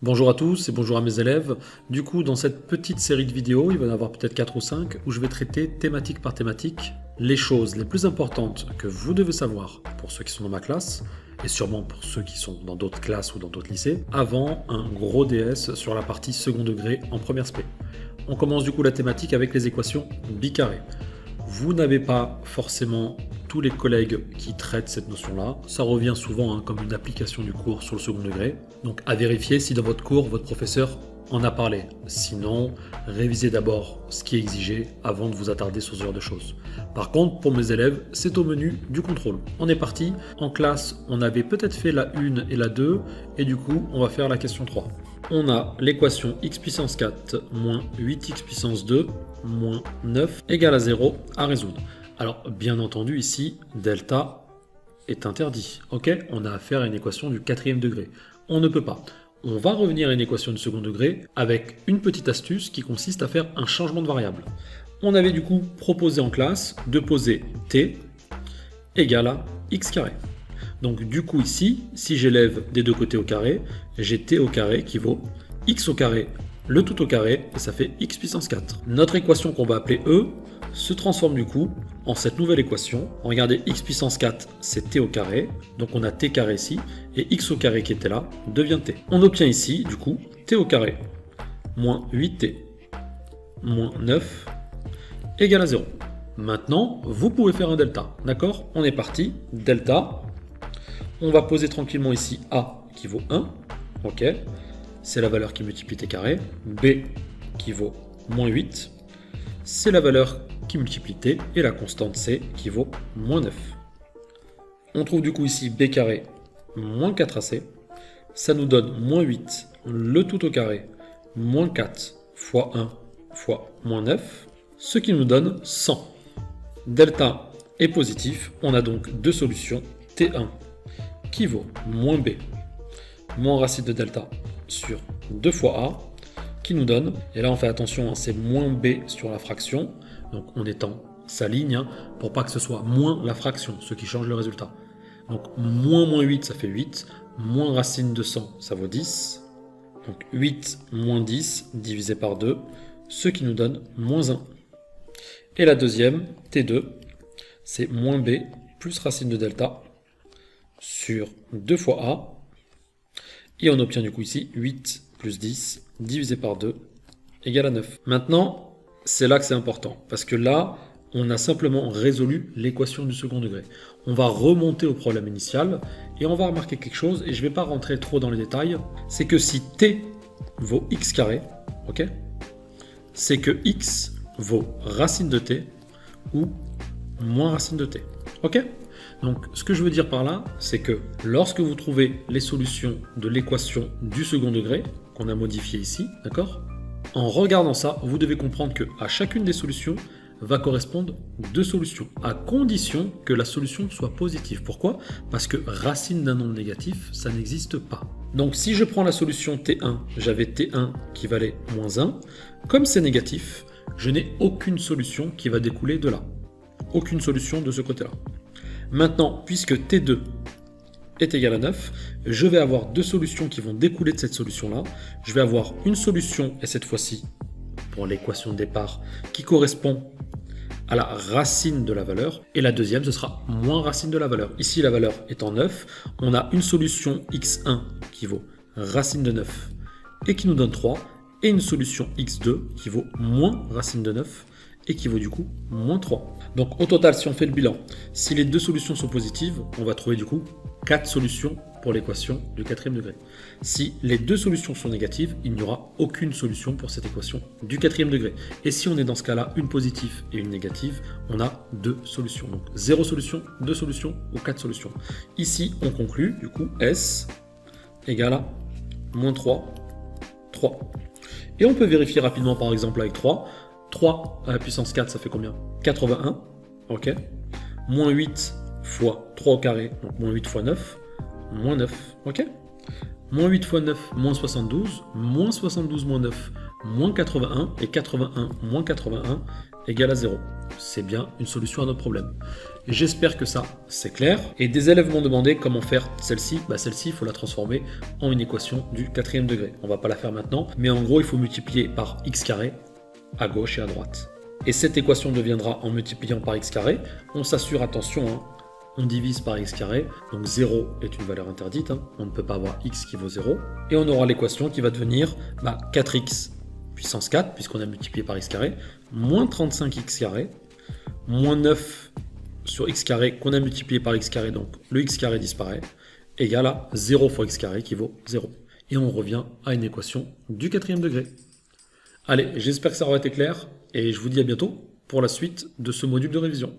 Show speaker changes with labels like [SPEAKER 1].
[SPEAKER 1] Bonjour à tous et bonjour à mes élèves. Du coup, dans cette petite série de vidéos, il va y en avoir peut-être 4 ou 5, où je vais traiter thématique par thématique les choses les plus importantes que vous devez savoir pour ceux qui sont dans ma classe, et sûrement pour ceux qui sont dans d'autres classes ou dans d'autres lycées, avant un gros DS sur la partie second degré en première spé. On commence du coup la thématique avec les équations bicarrées. Vous n'avez pas forcément tous les collègues qui traitent cette notion-là. Ça revient souvent comme une application du cours sur le second degré. Donc à vérifier si dans votre cours, votre professeur en a parlé. Sinon, révisez d'abord ce qui est exigé avant de vous attarder sur ce genre de choses. Par contre, pour mes élèves, c'est au menu du contrôle. On est parti. En classe, on avait peut-être fait la 1 et la 2, et du coup, on va faire la question 3. On a l'équation x puissance 4 moins 8x puissance 2 moins 9 égale à 0 à résoudre. Alors, bien entendu, ici, delta est interdit. Ok, on a affaire à une équation du 4e degré. On ne peut pas. On va revenir à une équation du second degré avec une petite astuce qui consiste à faire un changement de variable. On avait du coup proposé en classe de poser t égale à x carré. Donc du coup ici, si j'élève des deux côtés au carré, j'ai t au carré qui vaut x au carré, le tout au carré, et ça fait x puissance 4. Notre équation qu'on va appeler E se transforme du coup en cette nouvelle équation. Regardez, x puissance 4, c'est t au carré, donc on a t carré ici, et x au carré qui était là devient t. On obtient ici, du coup, t au carré moins 8t moins 9 égale à 0. Maintenant, vous pouvez faire un delta, d'accord? On est parti, delta. On va poser tranquillement ici A qui vaut 1, ok, c'est la valeur qui multiplie t carré, B qui vaut moins 8, c'est la valeur qui multiplie t, et la constante C qui vaut moins 9. On trouve du coup ici B carré moins 4AC, ça nous donne moins 8, le tout au carré, moins 4 fois 1 fois moins 9, ce qui nous donne 100. Delta est positif, on a donc deux solutions, T1 qui vaut moins b, moins racine de delta sur 2 fois a, qui nous donne, et là on fait attention, c'est moins b sur la fraction, donc on étend sa ligne, pour pas que ce soit moins la fraction, ce qui change le résultat. Donc moins 8, ça fait 8, moins racine de 100, ça vaut 10, donc 8 moins 10 divisé par 2, ce qui nous donne moins 1. Et la deuxième, T2, c'est moins b plus racine de delta, sur 2 fois a, et on obtient du coup ici 8 plus 10 divisé par 2 égale à 9. Maintenant, c'est là que c'est important, parce que là, on a simplement résolu l'équation du second degré. On va remonter au problème initial, et on va remarquer quelque chose, et je ne vais pas rentrer trop dans les détails, c'est que si t vaut x carré, ok, c'est que x vaut racine de t, ou moins racine de t, ok. Donc, ce que je veux dire par là, c'est que lorsque vous trouvez les solutions de l'équation du second degré, qu'on a modifiée ici, d'accord? En regardant ça, vous devez comprendre qu'à chacune des solutions va correspondre deux solutions, à condition que la solution soit positive. Pourquoi? Parce que racine d'un nombre négatif, ça n'existe pas. Donc, si je prends la solution T1, j'avais T1 qui valait moins 1, comme c'est négatif, je n'ai aucune solution qui va découler de là. Aucune solution de ce côté-là. Maintenant, puisque T2 est égal à 9, je vais avoir deux solutions qui vont découler de cette solution-là. Je vais avoir une solution, et cette fois-ci, pour l'équation de départ, qui correspond à la racine de la valeur, et la deuxième, ce sera moins racine de la valeur. Ici, la valeur étant 9, on a une solution x1 qui vaut racine de 9 et qui nous donne 3, et une solution x2 qui vaut moins racine de 9 et qui vaut du coup moins 3. Donc au total, si on fait le bilan, si les deux solutions sont positives, on va trouver du coup 4 solutions pour l'équation du 4e degré. Si les deux solutions sont négatives, il n'y aura aucune solution pour cette équation du 4e degré. Et si on est dans ce cas-là, une positive et une négative, on a deux solutions. Donc 0 solution, 2 solutions ou 4 solutions. Ici, on conclut, du coup, S égale à moins 3, 3. Et on peut vérifier rapidement par exemple avec 3. 3 à la puissance 4, ça fait combien? 81, ok. Moins 8 fois 3 au carré, donc moins 8 fois 9, moins 9, ok. Moins 8 fois 9, moins 72 moins 9, moins 81, et 81 moins 81, égale à 0. C'est bien une solution à notre problème. J'espère que ça, c'est clair. Et des élèves m'ont demandé comment faire celle-ci. Celle-ci, il faut la transformer en une équation du 4e degré. On va pas la faire maintenant, mais en gros, il faut multiplier par x carré à gauche et à droite. Et cette équation deviendra en multipliant par x carré. On s'assure, attention, hein, on divise par x carré, donc 0 est une valeur interdite, hein, on ne peut pas avoir x qui vaut 0. Et on aura l'équation qui va devenir 4x puissance 4, puisqu'on a multiplié par x carré, moins 35x carré, moins 9 sur x carré qu'on a multiplié par x carré, donc le x carré disparaît, égale à 0 fois x carré qui vaut 0. Et on revient à une équation du 4e degré. Allez, j'espère que ça aura été clair, et je vous dis à bientôt pour la suite de ce module de révision.